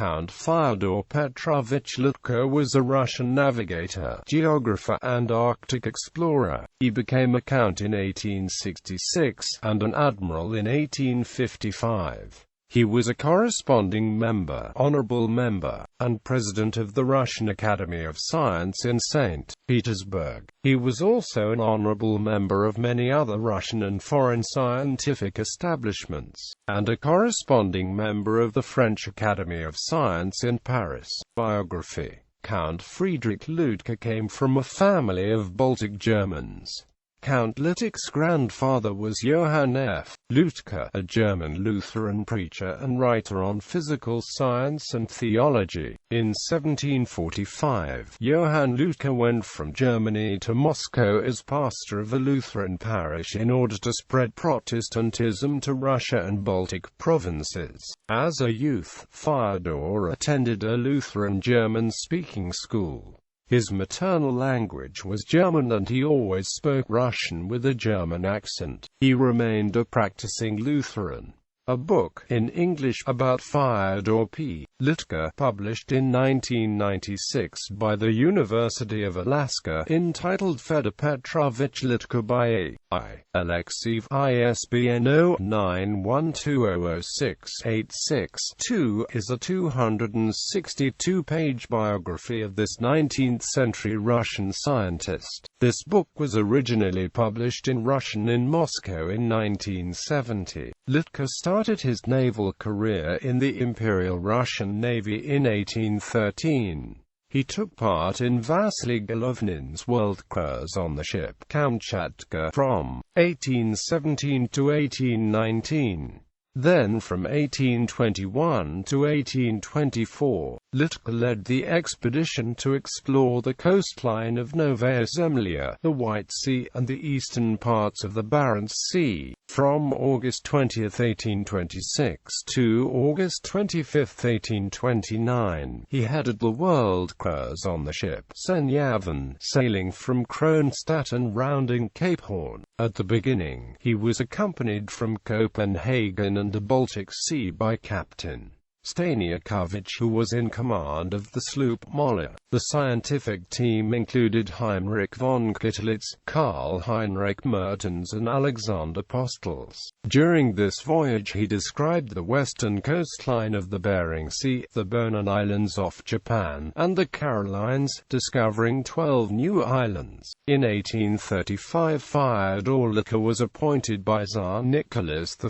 Count Fyodor Petrovich Litke was a Russian navigator, geographer and Arctic explorer. He became a count in 1866, and an admiral in 1855. He was a corresponding member, honorable member, and president of the Russian Academy of Science in St. Petersburg. He was also an honorable member of many other Russian and foreign scientific establishments, and a corresponding member of the French Academy of Science in Paris. Biography. Count Friedrich Litke came from a family of Baltic Germans. Count Litke's grandfather was Johann F. Litke, a German Lutheran preacher and writer on physical science and theology. In 1745, Johann Litke went from Germany to Moscow as pastor of a Lutheran parish in order to spread Protestantism to Russia and Baltic provinces. As a youth, Fyodor attended a Lutheran German-speaking school. His maternal language was German and he always spoke Russian with a German accent. He remained a practicing Lutheran. A book, in English, about Fyodor P. Litke, published in 1996 by the University of Alaska, entitled Fyodor Petrovich Litke by I. Alexeyev, ISBN 0912006862, is a 262-page biography of this 19th-century Russian scientist. This book was originally published in Russian in Moscow in 1970. Litke started his naval career in the Imperial Russian Navy in 1813. He took part in Vasily Golovnin's world cruise on the ship Kamchatka from 1817 to 1819. Then from 1821 to 1824, Litke led the expedition to explore the coastline of Novaya Zemlya, the White Sea, and the eastern parts of the Barents Sea. From August 20, 1826 to August 25, 1829, he headed the world cruise on the ship Senyavan, sailing from Kronstadt and rounding Cape Horn. At the beginning, he was accompanied from Copenhagen and the Baltic Sea by Captain Staniakovich, who was in command of the sloop Molla. The scientific team included Heinrich von Kittelitz, Karl Heinrich Mertens and Alexander Postels. During this voyage he described the western coastline of the Bering Sea, the Bonin Islands off Japan, and the Carolines, discovering 12 new islands. In 1835 Fyodor Litke was appointed by Tsar Nicholas I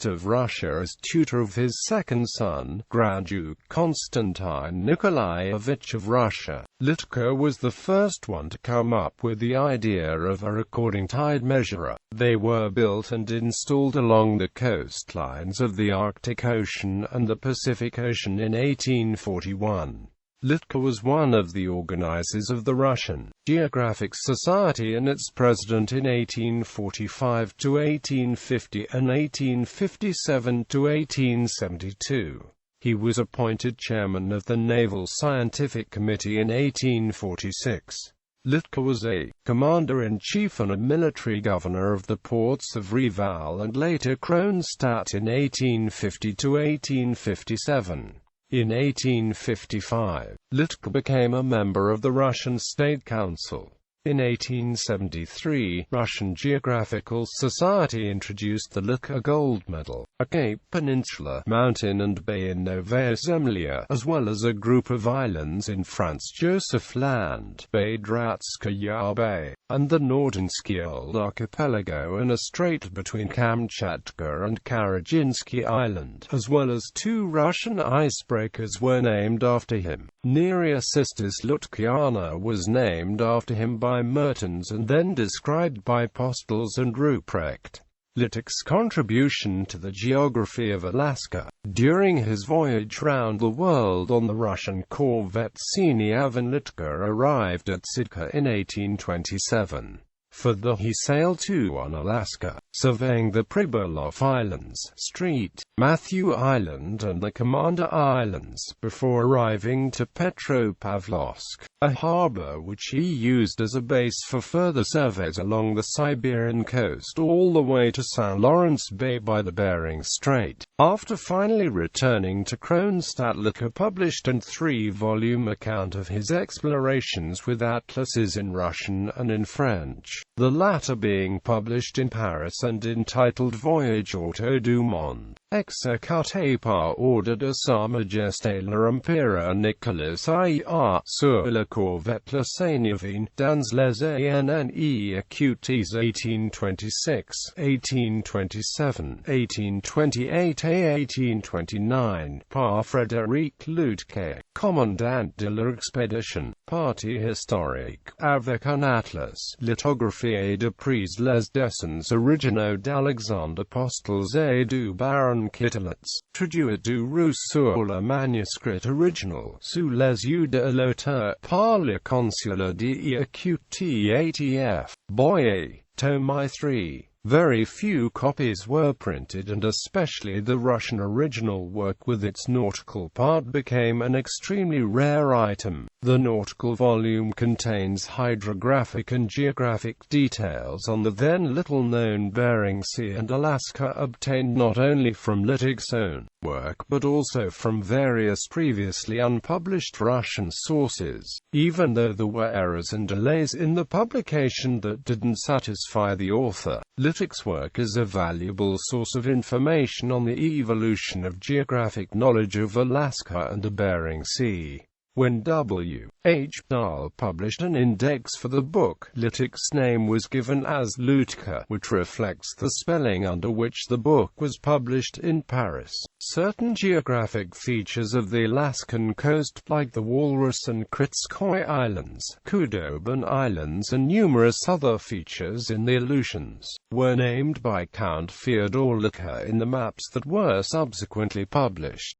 of Russia as tutor of his second son, Grand Duke Konstantin Nikolaevich of Russia. Litke was the first one to come up with the idea of a recording tide measurer. They were built and installed along the coastlines of the Arctic Ocean and the Pacific Ocean in 1841. Litke was one of the organizers of the Russian Geographic Society and its president in 1845 to 1850 and 1857 to 1872. He was appointed chairman of the Naval Scientific Committee in 1846. Litke was a commander-in-chief and a military governor of the ports of Reval and later Kronstadt in 1850 to 1857. In 1855, Litke became a member of the Russian State Council. In 1873, Russian Geographical Society introduced the Litke Gold Medal, a Cape Peninsula, mountain and bay in Novaya Zemlya, as well as a group of islands in Franz Joseph Land, Bay Dratskaya Bay, and the Nordinsky Old Archipelago and a strait between Kamchatka and Karaginsky Island, as well as 2 Russian icebreakers were named after him. Neria Sisters Lutkiana was named after him by Mertens and then described by Postels and Ruprecht. Litke's contribution to the geography of Alaska. During his voyage round the world on the Russian corvette Senyavan, Litke arrived at Sitka in 1827. For the he sailed to on Alaska, surveying the Pribilof Islands, St. Matthew Island and the Commander Islands, before arriving to Petropavlovsk, a harbor which he used as a base for further surveys along the Siberian coast all the way to St. Lawrence Bay by the Bering Strait. After finally returning to Kronstadt, Litke published a 3-volume account of his explorations with atlases in Russian and in French, the latter being published in Paris and entitled Voyage autour du monde. Exécuté par ordre de Sa Majesté l'Empereur Nicolas IV, sur la corvette Le Seigneur dans les années écoutes 1826, 1827, 1828 et 1829, par Frédéric Litke, commandant de l'expédition, partie historique, avec un atlas, lithographie et d'après les dessins originaux d'Alexandre Postels et du Baron Kittelitz, traduit du russe sur le manuscrit original, sous les yeux de l'auteur, par le consulat d'E.Q.T. ATF, Boyer, tome 3. Very few copies were printed, and especially the Russian original work with its nautical part became an extremely rare item. The nautical volume contains hydrographic and geographic details on the then little-known Bering Sea and Alaska, obtained not only from Litke's own work but also from various previously unpublished Russian sources, even though there were errors and delays in the publication that didn't satisfy the author. Litke's work is a valuable source of information on the evolution of geographic knowledge of Alaska and the Bering Sea. When W. H. Dahl published an index for the book, Litke's name was given as Litke, which reflects the spelling under which the book was published in Paris. Certain geographic features of the Alaskan coast, like the Walrus and Kritskoye Islands, Kudobin Islands and numerous other features in the Aleutians, were named by Count Fyodor Litke in the maps that were subsequently published.